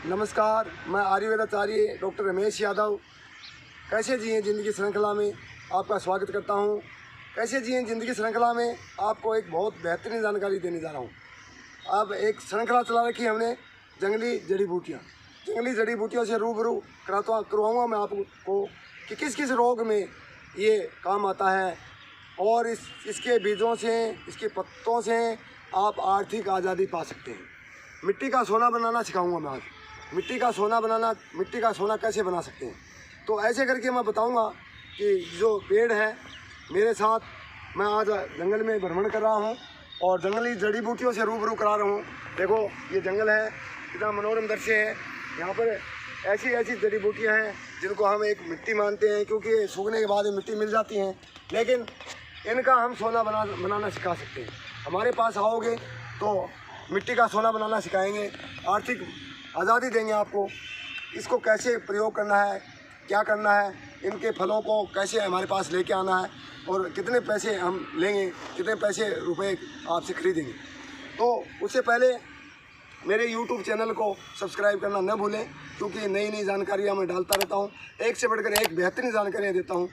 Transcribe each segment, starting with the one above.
नमस्कार, मैं आयुर्वेदाचार्य डॉक्टर रमेश यादव कैसे जिए ज़िंदगी श्रृंखला में आपका स्वागत करता हूं। कैसे जिए ज़िंदगी श्रृंखला में आपको एक बहुत बेहतरीन जानकारी देने जा रहा हूं। अब एक श्रृंखला चला रखी है हमने जंगली जड़ी बूटियों से रूबरू करवाऊँगा मैं आपको कि किस किस रोग में ये काम आता है और इसके बीजों से, इसके पत्तों से आप आर्थिक आज़ादी पा सकते हैं। मिट्टी का सोना बनाना सिखाऊंगा मैं आज। मिट्टी का सोना कैसे बना सकते हैं, तो ऐसे करके मैं बताऊंगा कि जो पेड़ है मेरे साथ मैं आज जंगल में भ्रमण कर रहा हूं और जंगली जड़ी बूटियों से रूबरू करा रहा हूं। देखो ये जंगल है, कितना मनोरम दृश्य है। यहाँ पर ऐसी ऐसी जड़ी बूटियाँ हैं जिनको हम एक मिट्टी मानते हैं, क्योंकि सूखने के बाद मिट्टी मिल जाती हैं, लेकिन इनका हम सोना बनाना सिखा सकते हैं। हमारे पास आओगे तो मिट्टी का सोना बनाना सिखाएंगे, आर्थिक आज़ादी देंगे आपको। इसको कैसे प्रयोग करना है, क्या करना है, इनके फलों को कैसे हमारे पास लेके आना है और कितने पैसे हम लेंगे, कितने रुपए आपसे खरीदेंगे। तो उससे पहले मेरे YouTube चैनल को सब्सक्राइब करना न भूलें, क्योंकि नई नई जानकारियाँ मैं डालता रहता हूँ, एक से बढ़कर एक बेहतरीन जानकारियाँ देता हूँ।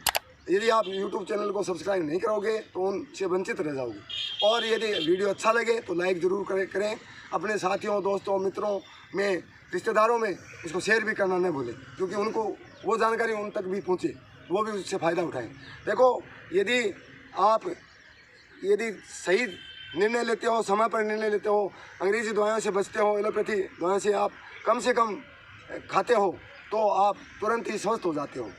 यदि आप YouTube चैनल को सब्सक्राइब नहीं करोगे तो उनसे वंचित रह जाओगे। और यदि वीडियो अच्छा लगे तो लाइक ज़रूर करें। अपने साथियों, दोस्तों, मित्रों में, रिश्तेदारों में इसको शेयर भी करना न भूलें, क्योंकि उनको वो जानकारी उन तक भी पहुँचे, वो भी उससे फ़ायदा उठाएं। देखो, यदि सही निर्णय लेते हो, समय पर निर्णय लेते हो, अंग्रेज़ी दवाइयों से बचते हो, एलोपैथी दवाइयों से आप कम से कम खाते हो, तो आप तुरंत ही स्वस्थ हो जाते हो।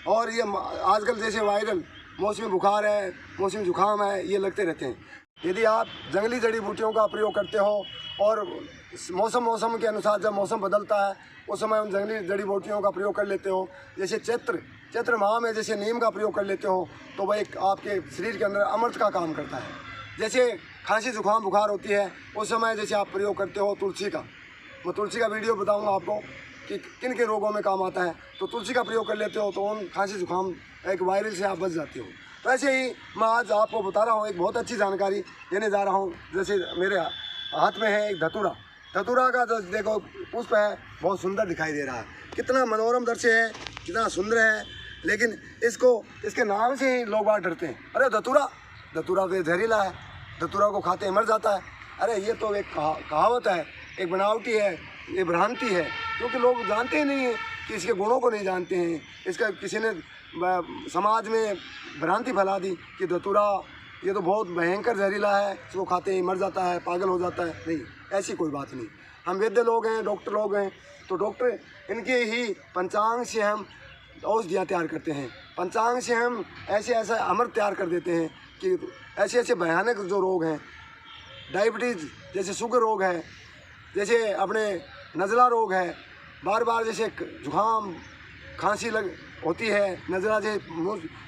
और ये आजकल जैसे वायरल मौसमी बुखार है, मौसमी जुकाम है, ये लगते रहते हैं। यदि आप जंगली जड़ी बूटियों का प्रयोग करते हो और मौसम के अनुसार जब मौसम बदलता है उस समय उन जंगली जड़ी बूटियों का प्रयोग कर लेते हो, जैसे चैत्र माह में जैसे नीम का प्रयोग कर लेते हो, तो वह एक आपके शरीर के अंदर अमृत का काम करता है। जैसे खांसी जुकाम बुखार होती है उस समय जैसे आप प्रयोग करते हो तुलसी का, मैं तुलसी का वीडियो बताऊँगा आपको कि किन के रोगों में काम आता है, तो तुलसी का प्रयोग कर लेते हो तो उन खांसी जुकाम एक वायरल से आप बच जाते हो। तो ऐसे ही मैं आज आपको बता रहा हूँ, एक बहुत अच्छी जानकारी देने जा रहा हूँ। जैसे मेरे हाथ में है एक धतूरा का जो देखो पुष्प है, बहुत सुंदर दिखाई दे रहा है, कितना मनोरम दृश्य है, कितना सुंदर है, लेकिन इसके नाम से ही लोग बात डरते हैं। अरे धतूरा तो जहरीला है, धतूरा को खाते मर जाता है। अरे ये तो एक कहावत है, एक बनावटी है, ये भ्रांति है, क्योंकि लोग जानते ही नहीं हैं कि इसके गुणों को नहीं जानते हैं। इसका किसी ने समाज में भ्रांति फैला दी कि धतूरा ये तो बहुत भयंकर जहरीला है, इसको खाते ही मर जाता है, पागल हो जाता है। नहीं, ऐसी कोई बात नहीं। हम वैद्य लोग हैं, डॉक्टर लोग हैं, तो डॉक्टर इनके ही पंचांग से हम औषधियाँ तैयार करते हैं। पंचांग से हम ऐसा अमृत तैयार कर देते हैं कि ऐसे भयानक जो रोग हैं, डायबिटीज़ जैसे शुगर रोग है, जैसे अपने नज़ला रोग है, बार जैसे जुकाम खांसी होती है, नज़ला जैसे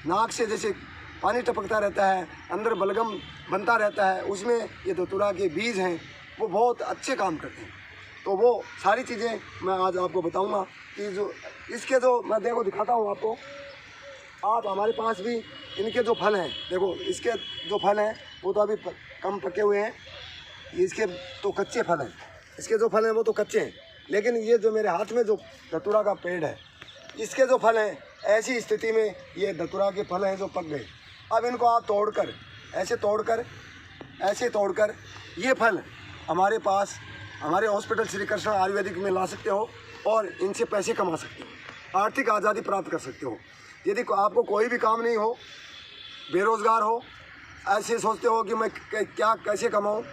नाक से जैसे पानी टपकता रहता है, अंदर बलगम बनता रहता है, उसमें ये धतूरा के बीज हैं, वो बहुत अच्छे काम करते हैं। तो वो सारी चीज़ें मैं आज आपको बताऊंगा कि जो इसके जो मैं देखो दिखाता हूँ आपको। आप हमारे पास भी इनके जो फल हैं, देखो इसके जो फल हैं वो तो अभी कम पके हुए हैं, इसके तो कच्चे फल हैं, इसके जो फल हैं वो तो कच्चे हैं, लेकिन ये जो मेरे हाथ में जो धतूरा का पेड़ है, इसके जो फल हैं, ऐसी स्थिति में ये धतूरा के फल हैं जो पक गए। अब इनको आप ऐसे तोड़कर ये फल हमारे पास हमारे हॉस्पिटल श्री कृष्णा आयुर्वेदिक में ला सकते हो और इनसे पैसे कमा सकते हो, आर्थिक आज़ादी प्राप्त कर सकते हो। यदि आपको कोई भी काम नहीं हो, बेरोज़गार हो, ऐसे सोचते हो कि मैं कैसे कमाऊँ,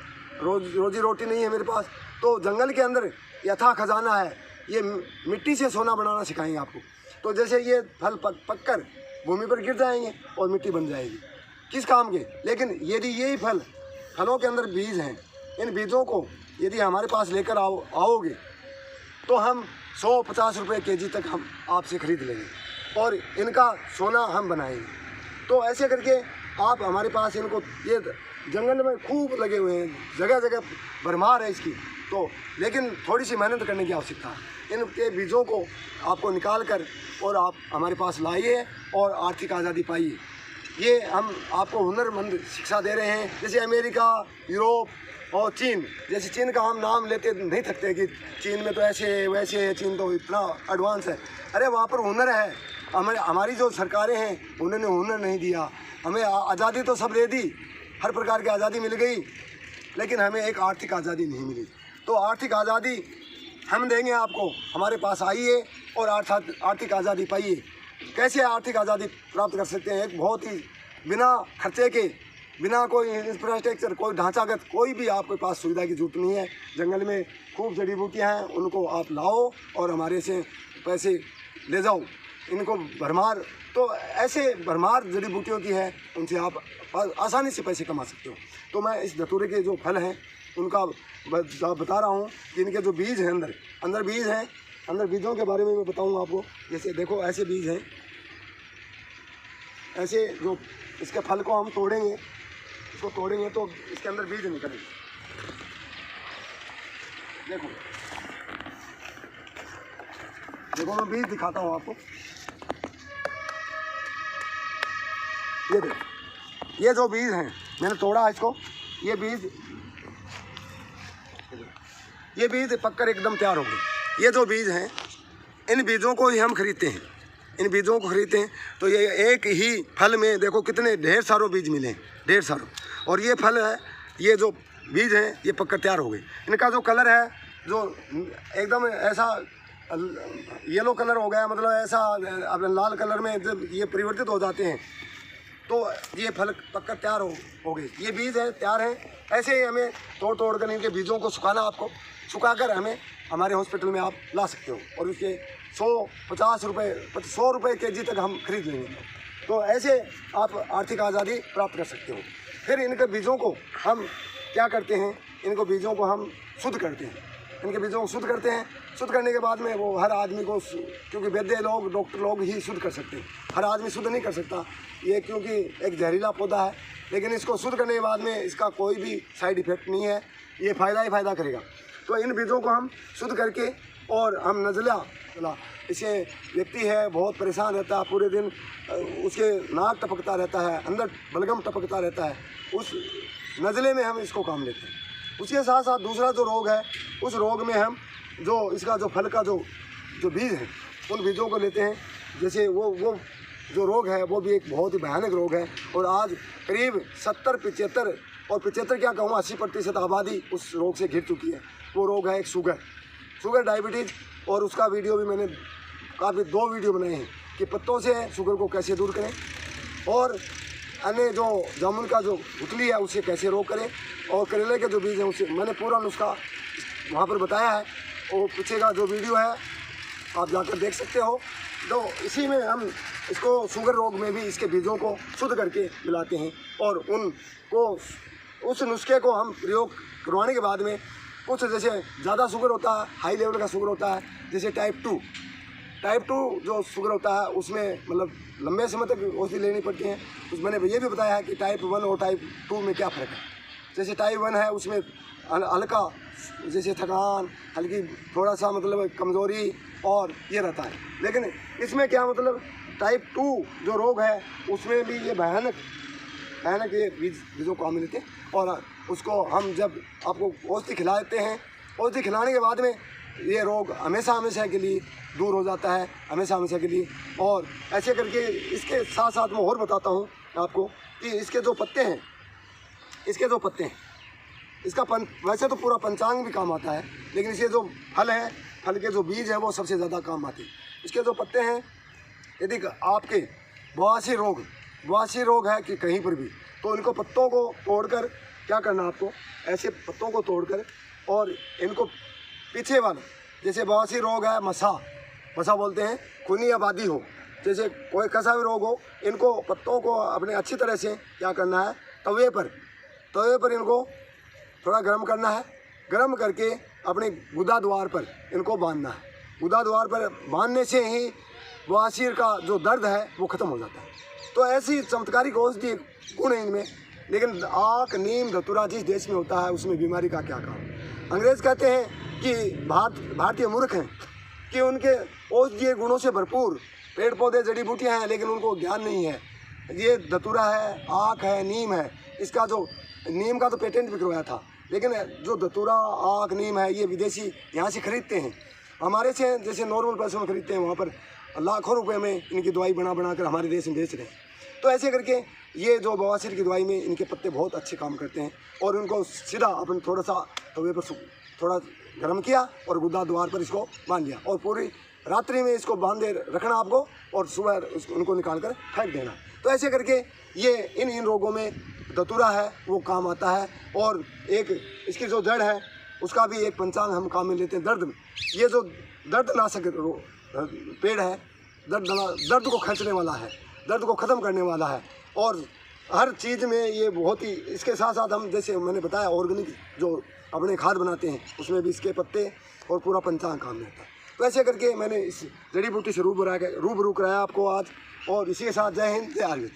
रोजी रोटी नहीं है मेरे पास, तो जंगल के अंदर यथा खजाना है। ये मिट्टी से सोना बनाना सिखाएंगे आपको। तो जैसे ये फल पक कर भूमि पर गिर जाएंगे और मिट्टी बन जाएगी, किस काम के। लेकिन यदि यही फलों के अंदर बीज हैं, इन बीजों को यदि हमारे पास लेकर आओगे तो हम 150 रुपये केजी तक हम आपसे खरीद लेंगे और इनका सोना हम बनाएंगे। तो ऐसे करके आप हमारे पास इनको, ये जंगल में खूब लगे हुए हैं, जगह जगह भरमार है इसकी, तो लेकिन थोड़ी सी मेहनत करने की आवश्यकता है। इनके बीजों को आपको निकाल कर और आप हमारे पास लाइए और आर्थिक आज़ादी पाइए। ये हम आपको हुनरमंद शिक्षा दे रहे हैं। जैसे अमेरिका, यूरोप और चीन, जैसे चीन का हम नाम लेते नहीं थकते कि चीन में तो ऐसे है वैसे है, चीन तो इतना एडवांस है। अरे वहाँ पर हुनर है। हमारी जो सरकारें हैं उन्होंने हुनर नहीं दिया। हमें आज़ादी तो सब दे दी, हर प्रकार की आज़ादी मिल गई, लेकिन हमें एक आर्थिक आज़ादी नहीं मिली। तो आर्थिक आज़ादी हम देंगे आपको, हमारे पास आइए और आर्थिक आज़ादी पाइए। कैसे आर्थिक आज़ादी प्राप्त कर सकते हैं? एक बहुत ही बिना खर्चे के, बिना कोई इंफ्रास्ट्रक्चर, कोई ढांचागत, कोई भी आपके पास सुविधा की जरूरत नहीं है। जंगल में खूब जड़ी बूटियाँ हैं, उनको आप लाओ और हमारे से पैसे ले जाओ। इनको भरमार, तो ऐसे भरमार जड़ी बूटियों की है, उनसे आप आसानी से पैसे कमा सकते हो। तो मैं इस धतूरे के जो फल हैं उनका बता रहा हूँ कि इनके जो बीज हैं, अंदर बीज हैं, अंदर बीजों के बारे में मैं बताऊँगा आपको। जैसे देखो ऐसे बीज हैं, ऐसे जो इसके फल को हम तोड़ेंगे, इसको तोड़ेंगे तो इसके अंदर बीज निकलेंगे। देखो देखो मैं बीज दिखाता हूँ आपको। ये देखो, ये जो बीज हैं मैंने तोड़ा इसको, ये बीज पककर एकदम तैयार हो गए। ये जो बीज हैं, इन बीजों को ही हम खरीदते हैं, इन बीजों को खरीदते हैं। तो ये एक ही फल में देखो कितने ढेर सारों बीज मिले, ढेर सारों। और ये फल है, ये जो बीज हैं ये पककर तैयार हो गए। इनका जो कलर है, जो एकदम ऐसा येलो कलर हो गया, मतलब ऐसा अपने लाल कलर में जब ये परिवर्तित हो जाते हैं तो ये फल पककर तैयार हो गए। ये बीज है, तैयार हैं। ऐसे ही हमें तोड़ कर इनके बीजों को सुखाना, आपको सुखाकर हमें हमारे हॉस्पिटल में आप ला सकते हो और उसके 150 रुपये 100 रुपये केजी तक हम खरीद लेंगे। तो ऐसे आप आर्थिक आज़ादी प्राप्त कर सकते हो। फिर इनके बीजों को हम क्या करते हैं, इनको बीजों को हम शुद्ध करते हैं। इनके बीजों को शुद्ध करते हैं। शुद्ध करने के बाद में वो हर आदमी को, क्योंकि वैद्य लोग, डॉक्टर लोग ही शुद्ध कर सकते हैं, हर आदमी शुद्ध नहीं कर सकता ये, क्योंकि एक जहरीला पौधा है। लेकिन इसको शुद्ध करने के बाद में इसका कोई भी साइड इफ़ेक्ट नहीं है, ये फ़ायदा ही फ़ायदा करेगा। तो इन बीजों को हम शुद्ध करके और हम नज़ला, इसे व्यक्ति है बहुत परेशान रहता है, पूरे दिन उसके नाक टपकता रहता है, अंदर बलगम टपकता रहता है, उस नज़ले में हम इसको काम लेते हैं। उसके साथ साथ दूसरा जो रोग है, उस रोग में हम जो इसका जो फल का जो बीज है, उन बीजों को लेते हैं। जैसे वो जो रोग है वो भी एक बहुत ही भयानक रोग है। और आज करीब 70-75 और 75 क्या कहूँ 80% आबादी उस रोग से घिर चुकी है। वो रोग है एक शुगर डायबिटीज़। और उसका वीडियो भी मैंने काफ़ी 2 वीडियो बनाए हैं कि पत्तों से शुगर को कैसे दूर करें, और अन्य जो जामुन का जो गुठली है उसे कैसे रोक करें, और करेले के जो बीज हैं उसे मैंने पूरा नुस्खा वहाँ पर बताया है। वो पीछे का जो वीडियो है आप जाकर देख सकते हो। तो इसी में हम इसको शुगर रोग में भी इसके बीजों को शुद्ध करके मिलाते हैं, और उनको उस नुस्खे को हम प्रयोग करवाने के बाद में कुछ जैसे ज़्यादा शुगर होता है, हाई लेवल का शुगर होता है, जैसे टाइप 2 जो शुगर होता है उसमें मतलब लंबे समय तक औषधि लेनी पड़ती है। उस मैंने ये भी बताया है कि टाइप 1 और टाइप 2 में क्या फ़र्क है। जैसे टाइप 1 है उसमें हल्का जैसे थकान, हल्की थोड़ा सा मतलब कमज़ोरी और ये रहता है। लेकिन इसमें क्या मतलब टाइप 2 जो रोग है उसमें भी ये भयानक ये बीजों को हम मिलते हैं, और उसको हम जब आपको औषधि खिला देते हैं, औषधि खिलाने के बाद में ये रोग हमेशा के लिए दूर हो जाता है, हमेशा के लिए। और ऐसे करके इसके साथ साथ मैं और बताता हूँ आपको कि इसके जो पत्ते हैं, इसका वैसे तो पूरा पंचांग भी काम आता है, लेकिन इसके जो फल हैं, फल के जो बीज हैं वो सबसे ज़्यादा काम आते हैं। इसके जो पत्ते हैं, यदि आपके बवासीर रोग है कि कहीं पर भी, तो इनको पत्तों को तोड़कर क्या करना, आपको ऐसे पत्तों को तोड़कर और इनको पीछे वाले, जैसे बवासीर रोग है, मसा बोलते हैं, खूनी आबादी हो, जैसे कोई कैसा भी रोग हो, इनको पत्तों को अपने अच्छी तरह से क्या करना है, तवे पर इनको थोड़ा गर्म करना है। गर्म करके अपने गुदा द्वार पर इनको बांधना है। गुदा द्वार पर बांधने से ही बवासीर का जो दर्द है वो ख़त्म हो जाता है। तो ऐसी चमत्कारिक औषधि गुण है इनमें। लेकिन आक, नीम, धतूरा जिस देश में होता है उसमें बीमारी का क्या काम। अंग्रेज़ कहते हैं कि भारतीय मूर्ख हैं कि उनके औषधीय गुणों से भरपूर पेड़ पौधे जड़ी बूटियाँ हैं, लेकिन उनको ज्ञान नहीं है ये धतूरा है, आक है, नीम है। इसका जो नीम का तो पेटेंट भी करवाया था, लेकिन जो धतूरा, आक, नीम है ये विदेशी यहाँ से खरीदते हैं। हमारे से जैसे नॉर्मल पैसों में खरीदते हैं, वहाँ पर लाखों रुपए में इनकी दवाई बना कर हमारे देश में बेच रहे हैं। तो ऐसे करके ये जो बवासीर की दवाई में इनके पत्ते बहुत अच्छे काम करते हैं। और उनको सीधा अपन थोड़ा सा तवे पर थोड़ा गर्म किया और गुदा द्वार पर इसको बांध दिया, और पूरी रात्रि में इसको बांधे रखना आपको, और सुबह उनको निकाल कर फेंक देना। तो ऐसे करके ये इन रोगों में धतूरा है वो काम आता है। और एक इसकी जो जड़ है उसका भी एक पंचांग हम काम में लेते हैं। दर्द, ये जो दर्दनाशक पेड़ है, दर्द को खींचने वाला है, दर्द को ख़त्म करने वाला है। और हर चीज़ में ये बहुत ही, इसके साथ साथ हम जैसे मैंने बताया ऑर्गेनिक जो अपने खाद बनाते हैं उसमें भी इसके पत्ते और पूरा पंचांग काम में आता है। तो ऐसे करके मैंने इस जड़ी बूटी से रूबरू कराया आपको आज। और इसी के साथ जय हिंद, जय आयुर्वेद।